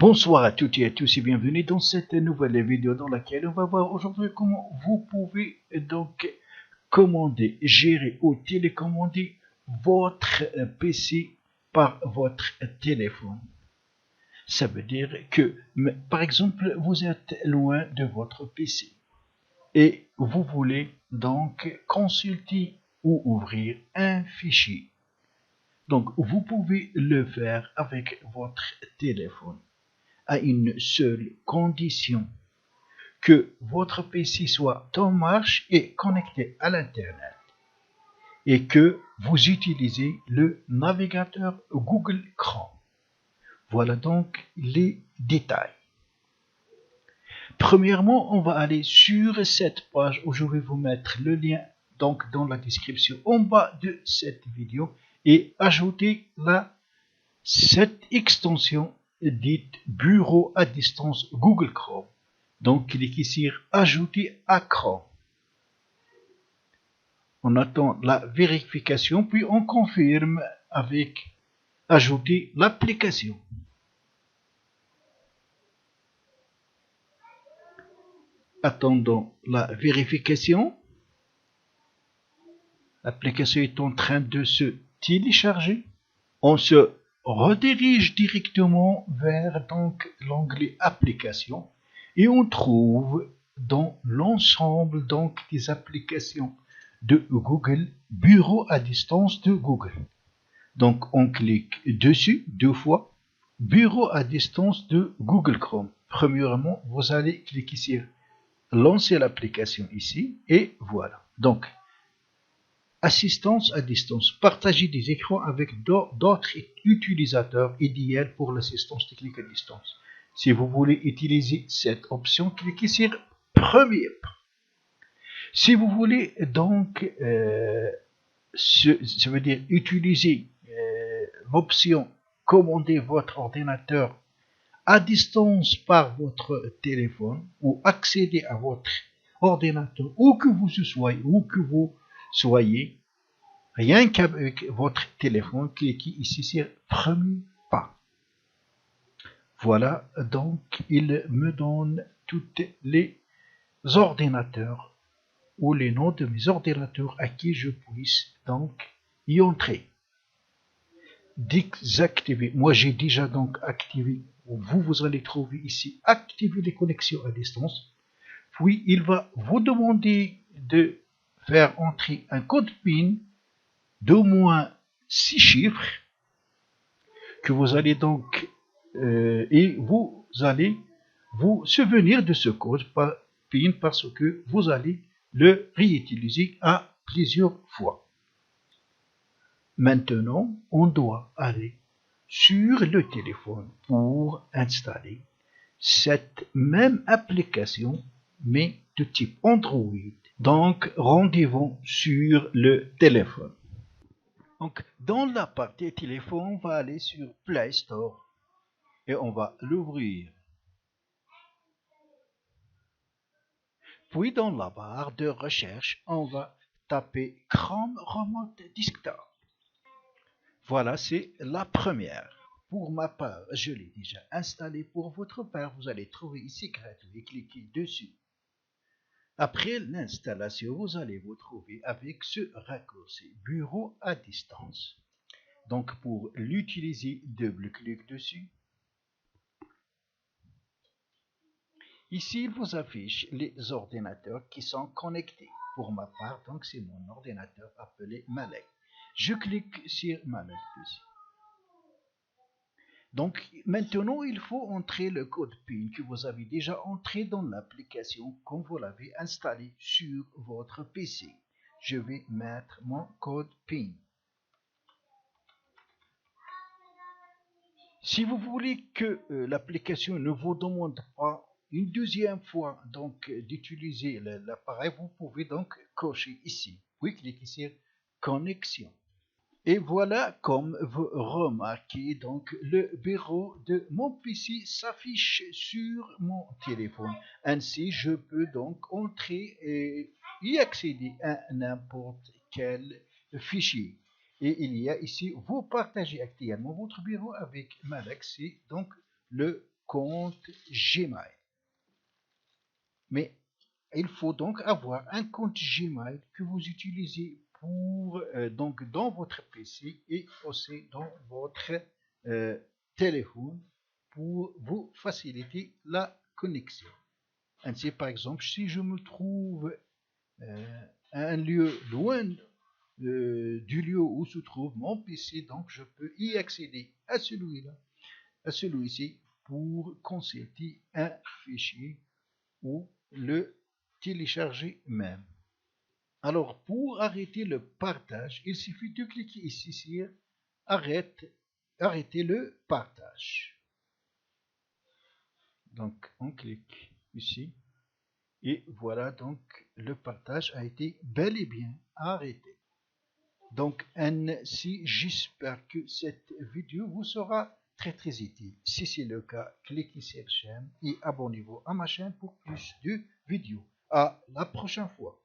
Bonsoir à toutes et à tous et bienvenue dans cette nouvelle vidéo dans laquelle on va voir aujourd'hui comment vous pouvez donc commander, gérer ou télécommander votre PC par votre téléphone. Ça veut dire que, par exemple, vous êtes loin de votre PC et vous voulez donc consulter ou ouvrir un fichier. Donc, vous pouvez le faire avec votre téléphone à une seule condition, que votre PC soit en marche et connecté à l'Internet et que vous utilisez le navigateur Google Chrome. Voilà donc les détails. Premièrement, on va aller sur cette page où je vais vous mettre le lien donc dans la description en bas de cette vidéo et ajouter cette extension dite bureau à distance Google Chrome. Donc cliquez sur ajouter à Chrome. On attend la vérification puis on confirme avec ajouter l'application. Attendons la vérification. L'application est en train de se télécharger. On se redirige directement vers donc l'onglet application et on trouve dans l'ensemble donc des applications de Google bureau à distance de Google. Donc on clique dessus deux fois, bureau à distance de Google Chrome. Premièrement, vous allez cliquer sur lancer l'application ici et voilà. Donc assistance à distance, partager des écrans avec d'autres utilisateurs, idéal pour l'assistance technique à distance. Si vous voulez utiliser cette option, cliquez sur premier. Si vous voulez donc, ça veut dire utiliser l'option commander votre ordinateur à distance par votre téléphone ou accéder à votre ordinateur où que vous soyez, rien qu'avec votre téléphone, cliquez ici sur premier pas. Voilà, donc il me donne tous les ordinateurs ou les noms de mes ordinateurs à qui je puisse donc y entrer. Désactiver. Moi j'ai déjà donc activé, vous allez trouver ici activer les connexions à distance. Puis il va vous demander de faire entrer un code PIN d'au moins 6 chiffres que vous allez donc et vous allez vous souvenir de ce code PIN parce que vous allez le réutiliser à plusieurs fois. Maintenant, on doit aller sur le téléphone pour installer cette même application mais de type Android. Donc, rendez-vous sur le téléphone. Donc, dans la partie téléphone, on va aller sur Play Store et on va l'ouvrir. Puis, dans la barre de recherche, on va taper Chrome Remote Desktop. Voilà, c'est la première. Pour ma part, je l'ai déjà installé. Pour votre part, vous allez trouver ici gratuit. Cliquez dessus. Après l'installation, vous allez vous trouver avec ce raccourci bureau à distance. Donc pour l'utiliser, double-clic dessus. Ici, il vous affiche les ordinateurs qui sont connectés. Pour ma part, donc c'est mon ordinateur appelé Malek. Je clique sur Malek dessus. Donc maintenant, il faut entrer le code PIN que vous avez déjà entré dans l'application quand vous l'avez installé sur votre PC. Je vais mettre mon code PIN. Si vous voulez que l'application ne vous demande pas une deuxième fois donc d'utiliser l'appareil, vous pouvez donc cocher ici, puis cliquer sur connexion. Et voilà, comme vous remarquez, donc le bureau de mon PC s'affiche sur mon téléphone. Ainsi, je peux donc entrer et y accéder à n'importe quel fichier. Et il y a ici, vous partagez actuellement votre bureau avec Malek, c'est donc le compte Gmail. Mais il faut donc avoir un compte Gmail que vous utilisez pour donc dans votre PC et aussi dans votre téléphone pour vous faciliter la connexion. Ainsi, par exemple, si je me trouve à un lieu loin du lieu où se trouve mon PC, donc je peux y accéder à celui-ci pour consulter un fichier ou le télécharger même. Alors, pour arrêter le partage, il suffit de cliquer ici sur arrêter le partage. Donc, on clique ici et voilà, donc le partage a été bel et bien arrêté. Donc, ainsi, j'espère que cette vidéo vous sera très utile. Si c'est le cas, cliquez sur la chaîne et abonnez-vous à ma chaîne pour plus de vidéos. À la prochaine fois.